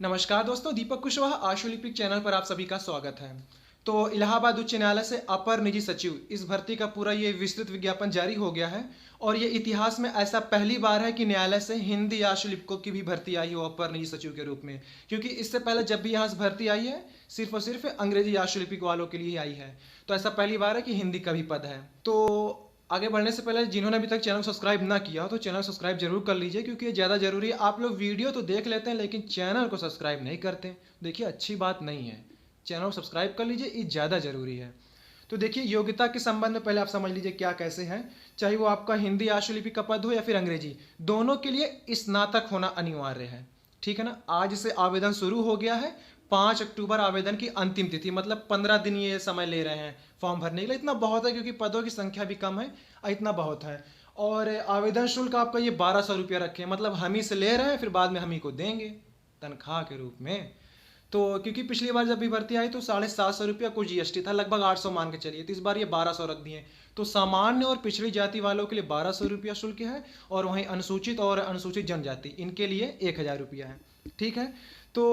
नमस्कार दोस्तों, दीपक कुशवाहा आशुलिपिक चैनल पर आप सभी का स्वागत है। तो इलाहाबाद उच्च न्यायालय से अपर निजी सचिव इस भर्ती का पूरा ये विस्तृत विज्ञापन जारी हो गया है और ये इतिहास में ऐसा पहली बार है कि न्यायालय से हिंदी आशुलिपिकों की भी भर्ती आई हो अपर निजी सचिव के रूप में, क्योंकि इससे पहले जब भी यहाँ से भर्ती आई है सिर्फ और सिर्फ अंग्रेजी आशुलिपिक वालों के लिए ही आई है। तो ऐसा पहली बार है कि हिंदी का भी पद है। तो आगे बढ़ने से पहले जिन्होंने अभी तक चैनल सब्सक्राइब ना किया हो तो चैनल सब्सक्राइब जरूर कर लीजिए, क्योंकि ये ज़्यादा जरूरी है। आप लोग वीडियो तो देख लेते हैं लेकिन चैनल को सब्सक्राइब नहीं करते। देखिए, अच्छी बात नहीं है, चैनल सब्सक्राइब कर लीजिए, ये ज़्यादा जरूरी है। तो देखिए, योग्यता के संबंध में पहले आप समझ लीजिए क्या कैसे है। चाहे वो आपका हिंदी आशुलिपि का पद हो या फिर अंग्रेजी, दोनों के लिए स्नातक होना अनिवार्य है। ठीक है ना। आज से आवेदन शुरू हो गया है। 5 अक्टूबर आवेदन की अंतिम तिथि, मतलब 15 दिन ये समय ले रहे हैं फॉर्म भरने के लिए। इतना बहुत है क्योंकि पदों की संख्या भी कम है, इतना बहुत है। और आवेदन शुल्क आपका ये 1200 रुपया रखे हैं, मतलब हम ही से ले रहे हैं, फिर बाद में हम ही को देंगे तनख्वाह के रूप में। तो क्योंकि पिछली बार जब भी भर्ती आई तो 750 रुपया कुछ जीएसटी था, लगभग 800 मान के चलिए। तो इस बार ये 1200 रख दिए। तो सामान्य और पिछड़ी जाति वालों के लिए 1200 रुपया शुल्क है, और वहीं अनुसूचित और अनुसूचित जनजाति इनके लिए 1000 रुपया है। ठीक है। तो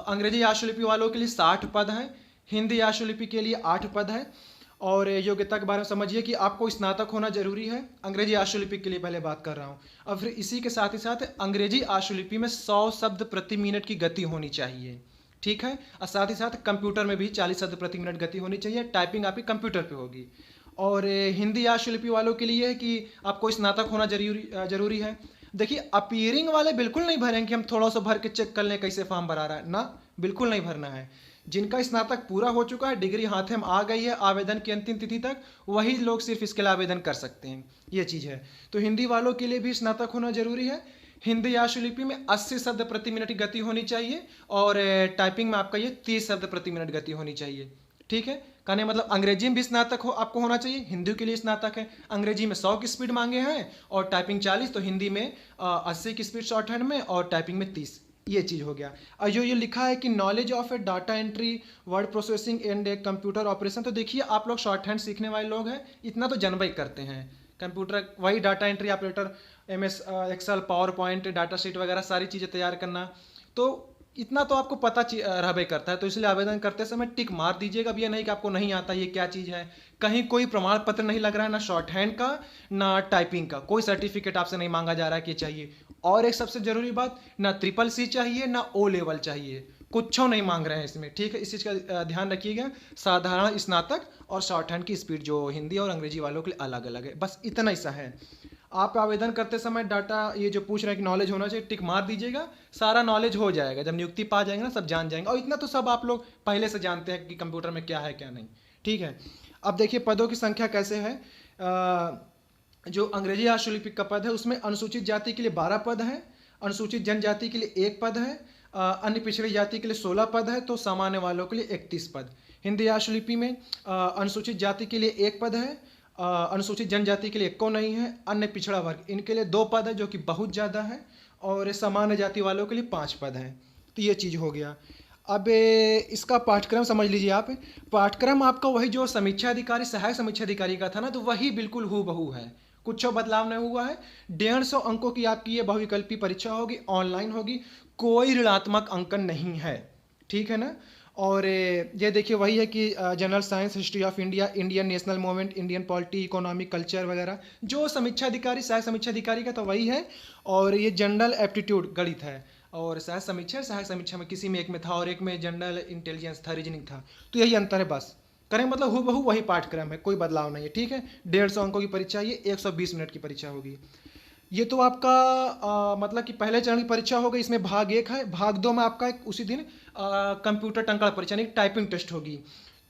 अंग्रेजी आशुलिपि वालों के लिए 60 पद हैं, हिंदी आशुलिपि के लिए 8 पद है। और योग्यता के बारे में समझिए कि आपको स्नातक होना जरूरी है। अंग्रेजी आशुलिपि के लिए पहले बात कर रहा हूँ। अब फिर इसी के साथ ही साथ अंग्रेजी आशुलिपि में 100 शब्द प्रति मिनट की गति होनी चाहिए। ठीक है। और साथ ही साथ कंप्यूटर में भी 40 शब्द प्रति मिनट गति होनी चाहिए। टाइपिंग आपकी कंप्यूटर पे होगी। और हिंदी आशुलिपि वालों के लिए है कि आपको स्नातक होना जरूरी है। देखिए, अपीयरिंग वाले बिल्कुल नहीं भरेंगे कि हम थोड़ा सा भर के चेक कर लें कैसे फॉर्म भरा रहा है ना, बिल्कुल नहीं भरना है। जिनका स्नातक पूरा हो चुका है, डिग्री हाथ में आ गई है आवेदन की अंतिम तिथि तक, वही लोग सिर्फ इसके लिए आवेदन कर सकते हैं। ये चीज़ है। तो हिंदी वालों के लिए भी स्नातक होना जरूरी है। हिंदी आशुलिपि में 80 शब्द प्रति मिनट की गति होनी चाहिए, और टाइपिंग में आपका ये 30 शब्द प्रति मिनट गति होनी चाहिए। ठीक है। कहने मतलब अंग्रेजी में भी स्नातक हो आपको होना चाहिए। हिंदी के लिए स्नातक है। अंग्रेजी में 100 की स्पीड मांगे हैं और टाइपिंग 40, तो हिंदी में 80 की स्पीड शॉर्ट हैंड में और टाइपिंग में 30। ये चीज़ हो गया। और जो ये लिखा है कि knowledge of A data entry, word processing and a computer operation, तो देखिए आप लोग शॉर्ट हैंड सीखने वाले लोग हैं, इतना तो जनवई करते हैं। कंप्यूटर वही data entry operator, MS Excel, PowerPoint, data sheet वगैरह सारी चीज़ें तैयार करना, तो इतना तो आपको पता रहबे करता है। तो इसलिए आवेदन करते समय टिक मार दीजिएगा। अब ये नहीं कि आपको नहीं आता ये क्या चीज़ है। कहीं कोई प्रमाण पत्र नहीं लग रहा है, ना शॉर्ट हैंड का ना टाइपिंग का, कोई सर्टिफिकेट आपसे नहीं मांगा जा रहा है कि चाहिए। और एक सबसे जरूरी बात, ना CCC चाहिए ना O लेवल चाहिए, कुछ नहीं मांग रहे हैं इसमें। ठीक है। इस चीज़ का ध्यान रखिएगा। साधारण स्नातक और शॉर्ट हैंड की स्पीड जो हिंदी और अंग्रेजी वालों के लिए अलग अलग है, बस इतना ही सा है। आप आवेदन करते समय डाटा ये जो पूछ रहे हैं कि नॉलेज होना चाहिए, टिक मार दीजिएगा। सारा नॉलेज हो जाएगा, जब नियुक्ति पा जाएंगे ना सब जान जाएंगे। और इतना तो सब आप लोग पहले से जानते हैं कि कंप्यूटर में क्या है क्या नहीं। ठीक है। अब देखिए पदों की संख्या कैसे है। जो अंग्रेजी आशुलिपिक का पद है उसमें अनुसूचित जाति के लिए 12 पद है, अनुसूचित जनजाति के लिए 1 पद है, अन्य पिछड़ी जाति के लिए 16 पद है, तो सामान्य वालों के लिए 31 पद। हिंदी आशुलिपि में अनुसूचित जाति के लिए 1 पद है, अनुसूचित जनजाति के लिए 1 नहीं है, अन्य पिछड़ा वर्ग इनके लिए 2 पद है जो कि बहुत ज़्यादा है, और सामान्य जाति वालों के लिए 5 पद हैं। तो ये चीज़ हो गया। अब इसका पाठ्यक्रम समझ लीजिए आप। पाठ्यक्रम आपका वही जो समीक्षा अधिकारी, सहायक समीक्षा अधिकारी का था ना, तो वही बिल्कुल हूबहू है, कुछ बदलाव नहीं हुआ है। 150 अंकों की आपकी ये बहुविकल्पी परीक्षा होगी, ऑनलाइन होगी, कोई ऋणात्मक अंकन नहीं है। ठीक है ना। और ये देखिए वही है कि general science, history of India, Indian national movement, Indian polity, economic, culture वगैरह जो समीक्षा अधिकारी, सहायक समीक्षा अधिकारी का तो वही है। और ये जनरल एप्टीट्यूड गणित है, और सहायक समीक्षा में किसी में एक में था और एक में जनरल इंटेलिजेंस था, रीजनिंग था। तो यही अंतर है बस। करें मतलब हूबहू वही पाठ्यक्रम है, कोई बदलाव नहीं है। ठीक है। 150 अंकों की परीक्षा, ये 120 मिनट की परीक्षा होगी। ये तो आपका मतलब कि पहले चरण की परीक्षा हो गई। इसमें भाग 1 है। भाग 2 में आपका उसी दिन कंप्यूटर टंकण परीक्षा यानी टाइपिंग टेस्ट होगी।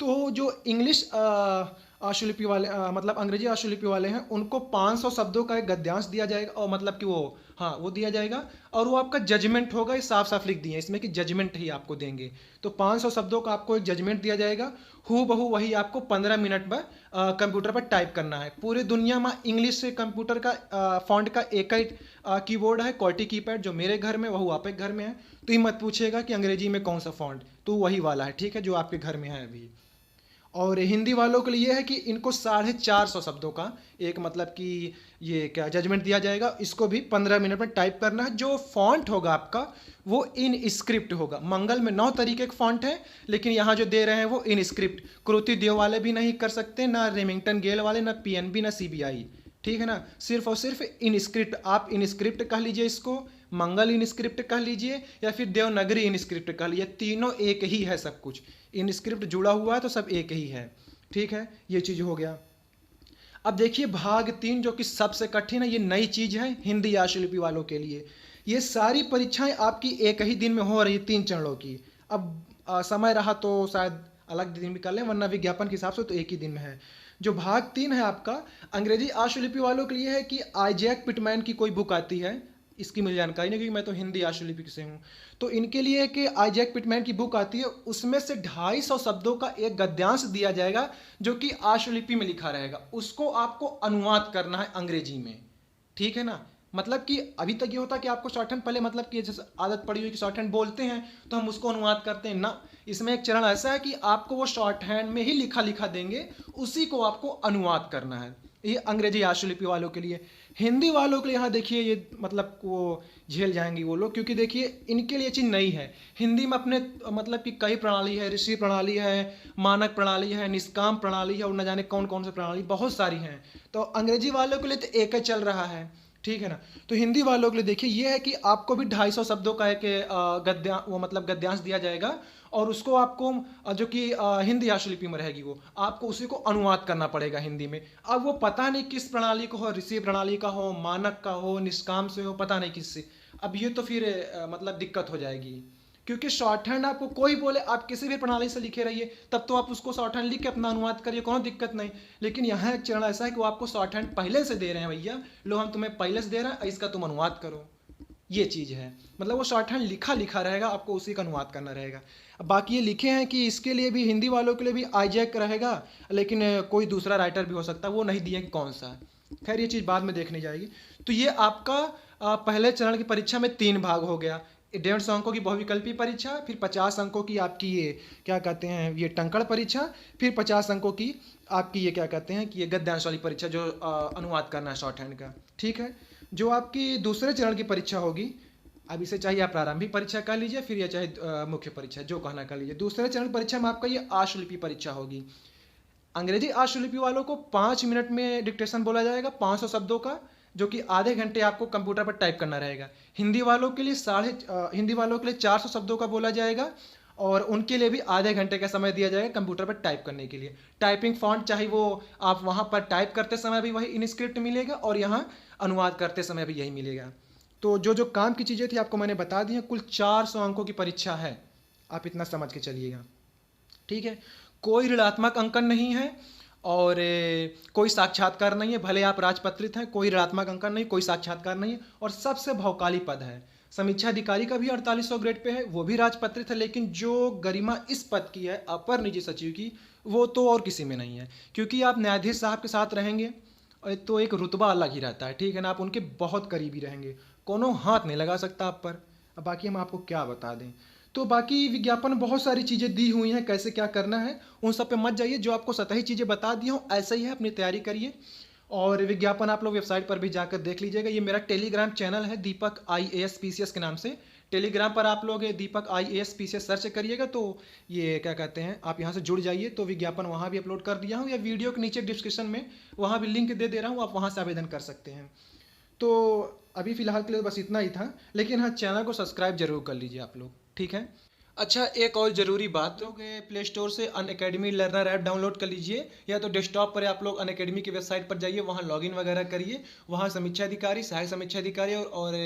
तो जो इंग्लिश आशुलिपि वाले मतलब अंग्रेजी आशुलिपि वाले हैं, उनको 500 शब्दों का एक गद्यांश दिया जाएगा, और मतलब कि वो दिया जाएगा, और वो आपका जजमेंट होगा। ये साफ साफ लिख दिए इसमें कि जजमेंट ही आपको देंगे। तो 500 शब्दों का आपको एक जजमेंट दिया जाएगा, हूबहू वही आपको 15 मिनट में कंप्यूटर पर टाइप करना है। पूरी दुनिया में इंग्लिश से कंप्यूटर का फॉन्ट का एक ही कीबोर्ड है, QWERTY कीपैड, जो मेरे घर में वह आप एक घर में है। तो ये मत पूछेगा कि अंग्रेजी में कौन सा फॉन्ट, तो वही वाला है। ठीक है, जो आपके घर में है अभी। और हिंदी वालों के लिए है कि इनको 450 शब्दों का एक मतलब कि ये क्या जजमेंट दिया जाएगा। इसको भी 15 मिनट में टाइप करना है। जो फॉन्ट होगा आपका वो इन स्क्रिप्ट होगा। मंगल में 9 तरीके के फॉन्ट है, लेकिन यहाँ जो दे रहे हैं वो इन स्क्रिप्ट। कृति देव वाले भी नहीं कर सकते, ना रेमिंगटन गेल वाले, ना पीएनबी, ना सीबीआई, ठीक है ना। सिर्फ और सिर्फ इन स्क्रिप्ट, आप इन स्क्रिप्ट कह लीजिए इसको, मंगल इन स्क्रिप्ट कह लीजिए, या फिर देवनागरी इन स्क्रिप्ट कह लीजिए, तीनों एक ही है सब कुछ। इन स्क्रिप्ट जुड़ा हुआ है तो सब एक ही है, ठीक है। ये चीज़ हो गया। अब देखिए भाग 3 जो कि सबसे कठिन है, ये नई चीज़ है हिंदी आशुलिपि वालों के लिए। ये सारी परीक्षाएं आपकी एक ही दिन में हो रही, 3 चरणों की। अब समय रहा तो शायद अलग दिन भी कर लें, वरना विज्ञापन के हिसाब से तो एक ही दिन में है। जो भाग 3 है आपका अंग्रेजी आशुलिपि वालों के लिए है कि आइजैक पिटमैन की कोई बुक आती है, इसकी मुझे जानकारी नहीं क्योंकि मैं तो हिंदी आशुलिपि से हूँ। तो इनके लिए कि आइजैक पिटमैन की बुक आती है, उसमें से 250 शब्दों का एक गद्यांश दिया जाएगा जो कि आशुलिपि में लिखा रहेगा। उसको आपको अनुवाद करना है अंग्रेजी में, ठीक है ना। मतलब कि अभी तक ये होता कि आपको शॉर्ट हैंड पहले, मतलब कि जैसे आदत पड़ी हुई कि शॉर्ट हैंड बोलते हैं तो हम उसको अनुवाद करते हैं ना। इसमें एक चरण ऐसा है कि आपको वो शॉर्ट हैंड में ही लिखा लिखा देंगे, उसी को आपको अनुवाद करना है। ये अंग्रेजी आशुलिपि वालों के लिए। हिंदी वालों के लिए यहाँ देखिए ये मतलब वो झेल जाएंगे वो लोग, क्योंकि देखिए इनके लिए चीज़ नई है। हिंदी में अपने मतलब कि कई प्रणाली है, ऋषि प्रणाली है, मानक प्रणाली है, निष्काम प्रणाली है, और न जाने कौन कौन सी प्रणाली बहुत सारी हैं। तो अंग्रेजी वालों के लिए तो एक ही चल रहा है, ठीक है ना। तो हिंदी वालों के लिए देखिए ये है कि आपको भी 250 शब्दों का एक गद्या वो मतलब गद्यांश दिया जाएगा, और उसको आपको जो कि हिंदी आशुलिपि में रहेगी वो आपको उसी को अनुवाद करना पड़ेगा हिंदी में। अब वो पता नहीं किस प्रणाली को हो, ऋषि प्रणाली का हो, मानक का हो, निष्काम से हो, पता नहीं किससे। अब ये तो फिर मतलब दिक्कत हो जाएगी, क्योंकि शॉर्ट हैंड आपको कोई बोले आप किसी भी प्रणाली से लिखे रहिए, तब तो आप उसको शॉर्ट हैंड लिख के अपना अनुवाद करिए, कोई दिक्कत नहीं। लेकिन यहाँ एक चरण ऐसा है कि वो आपको शॉर्ट हैंड पहले से दे रहे हैं, भैया लो हम तुम्हें पहले से दे रहे हैं, इसका तुम अनुवाद करो। ये चीज़ है, मतलब वो शॉर्ट हैंड लिखा लिखा रहेगा, आपको उसी का अनुवाद करना रहेगा। अब बाकी ये लिखे हैं कि इसके लिए भी हिंदी वालों के लिए भी आईजैक रहेगा, लेकिन कोई दूसरा राइटर भी हो सकता है, वो नहीं दिए कि कौन सा है। खैर ये चीज़ बाद में देखने जाएगी। तो ये आपका पहले चरण की परीक्षा में 3 भाग हो गया। 150 अंकों की बहुविकल्पी परीक्षा, फिर 50 अंकों की आपकी ये क्या कहते हैं ये टंकण परीक्षा, फिर 50 अंकों की आपकी ये क्या कहते हैं कि ये गद्यांश वाली परीक्षा जो अनुवाद करना है शॉर्ट हैंड का, ठीक है। जो आपकी दूसरे चरण की परीक्षा होगी, अब इसे चाहे आप प्रारंभिक परीक्षा कर लीजिए, फिर या चाहे मुख्य परीक्षा, जो कहना कर लीजिए। दूसरे चरण परीक्षा में आपका ये आशुलिपि परीक्षा होगी। अंग्रेजी आशुलिपि वालों को 5 मिनट में डिक्टेशन बोला जाएगा 500 शब्दों का, जो कि आधे घंटे आपको कंप्यूटर पर टाइप करना रहेगा। हिंदी वालों के लिए 400 शब्दों का बोला जाएगा, और उनके लिए भी आधे घंटे का समय दिया जाएगा कंप्यूटर पर टाइप करने के लिए। टाइपिंग फॉन्ट चाहे वो आप वहाँ पर टाइप करते समय भी वही इनस्क्रिप्ट मिलेगा, और यहाँ अनुवाद करते समय भी यही मिलेगा। तो जो जो काम की चीज़ें थी आपको मैंने बता दी हैं। कुल 400 अंकों की परीक्षा है, आप इतना समझ के चलिएगा, ठीक है। कोई ऋणात्मक अंकन नहीं है, और कोई साक्षात्कार नहीं है। भले आप राजपत्रित हैं, कोई ऋणात्मक अंकन नहीं, कोई साक्षात्कार नहीं है। और सबसे भौकाली पद है, समीक्षा अधिकारी का भी 4800 ग्रेड पे है, वो भी राजपत्रित है। लेकिन जो गरिमा इस पद की है अपर निजी सचिव की, वो तो और किसी में नहीं है, क्योंकि आप न्यायाधीश साहब के साथ रहेंगे तो एक रुतबा अलग ही रहता है, ठीक है ना। आप उनके बहुत करीबी रहेंगे, कोनो हाथ नहीं लगा सकता आप पर। अब बाकी हम आपको क्या बता दें। तो बाकी विज्ञापन में बहुत सारी चीज़ें दी हुई हैं, कैसे क्या करना है उन सब पे मत जाइए। जो आपको सतही चीज़ें बता दी हूँ ऐसा ही है, अपनी तैयारी करिए। और विज्ञापन आप लोग वेबसाइट पर भी जाकर देख लीजिएगा। ये मेरा टेलीग्राम चैनल है दीपक IAS PCS के नाम से। टेलीग्राम पर आप लोग दीपक IAS PCS सर्च करिएगा तो ये क्या कहते हैं आप यहाँ से जुड़ जाइए। तो विज्ञापन वहाँ भी अपलोड कर दिया हूँ, या वीडियो के नीचे डिस्क्रिप्शन में वहाँ भी लिंक दे रहा हूँ, आप वहाँ से आवेदन कर सकते हैं। तो अभी फ़िलहाल के लिए बस इतना ही था, लेकिन हाँ चैनल को सब्सक्राइब जरूर कर लीजिए आप लोग, ठीक है। अच्छा एक और ज़रूरी बात, लोग प्ले स्टोर से अनअकैडमी लर्नर ऐप डाउनलोड कर लीजिए, या तो डेस्कटॉप पर आप लोग अनअकैडमी की वेबसाइट पर जाइए, वहाँ लॉगिन वगैरह करिए। वहाँ समीक्षा अधिकारी, सहायक समीक्षा अधिकारी और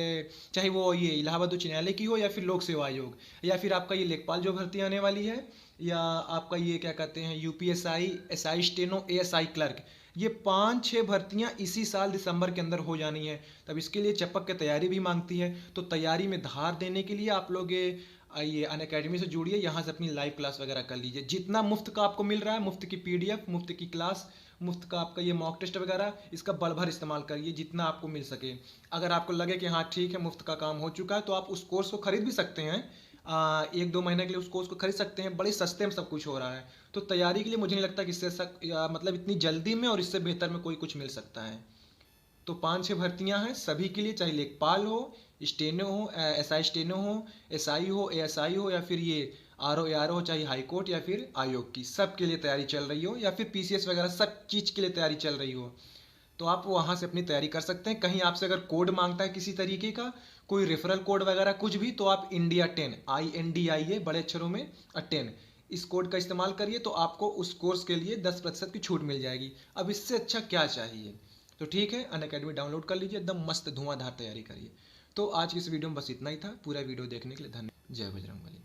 चाहे वो ये इलाहाबाद उच्च न्यायालय की हो, या फिर लोक सेवा आयोग, या फिर आपका ये लेखपाल जो भर्ती आने वाली है, या आपका ये क्या कहते हैं UPSI, SI steno, ASI clerk, ये 5-6 भर्तियां इसी साल दिसंबर के अंदर हो जानी है। तब इसके लिए चपक के तैयारी भी मांगती है। तो तैयारी में धार देने के लिए आप लोग ये अनअकैडमी से जुड़िए, यहाँ से अपनी लाइव क्लास वगैरह कर लीजिए। जितना मुफ्त का आपको मिल रहा है, मुफ्त की PDF, मुफ्त की क्लास, मुफ्त का आपका ये मॉक टेस्ट वगैरह, इसका बल भर इस्तेमाल करिए जितना आपको मिल सके। अगर आपको लगे कि हाँ ठीक है मुफ्त का काम हो चुका है, तो आप उस कोर्स को खरीद भी सकते हैं। एक दो महीने के लिए उस कोर्स को खरीद सकते हैं। बड़े सस्ते में सब कुछ हो रहा है। तो तैयारी के लिए मुझे नहीं लगता कि इससे मतलब इतनी जल्दी में और इससे बेहतर में कोई कुछ मिल सकता है। तो 5-6 भर्तियां हैं सभी के लिए, चाहे लेखपाल हो, स्टेनो हो, एसआई स्टेनो हो, एसआई हो, एएसआई हो, या फिर ये आरओ एआरओ हो, चाहे हाई कोर्ट या फिर आयोग की, सब के लिए तैयारी चल रही हो, या फिर पीसीएस वगैरह सब चीज़ के लिए तैयारी चल रही हो। तो आप वहाँ से अपनी तैयारी कर सकते हैं। कहीं आपसे अगर कोड मांगता है किसी तरीके का, कोई रेफरल कोड वगैरह कुछ भी, तो आप इंडिया 10 INDIA बड़े अक्षरों में 10 इस कोड का इस्तेमाल करिए, तो आपको उस कोर्स के लिए 10% की छूट मिल जाएगी। अब इससे अच्छा क्या चाहिए। तो ठीक है, अनअकैडमी डाउनलोड कर लीजिए, एकदम मस्त धुआंधार तैयारी करिए। तो आज की इस वीडियो में बस इतना ही था। पूरा वीडियो देखने के लिए धन्यवाद। जय बजरंगबली।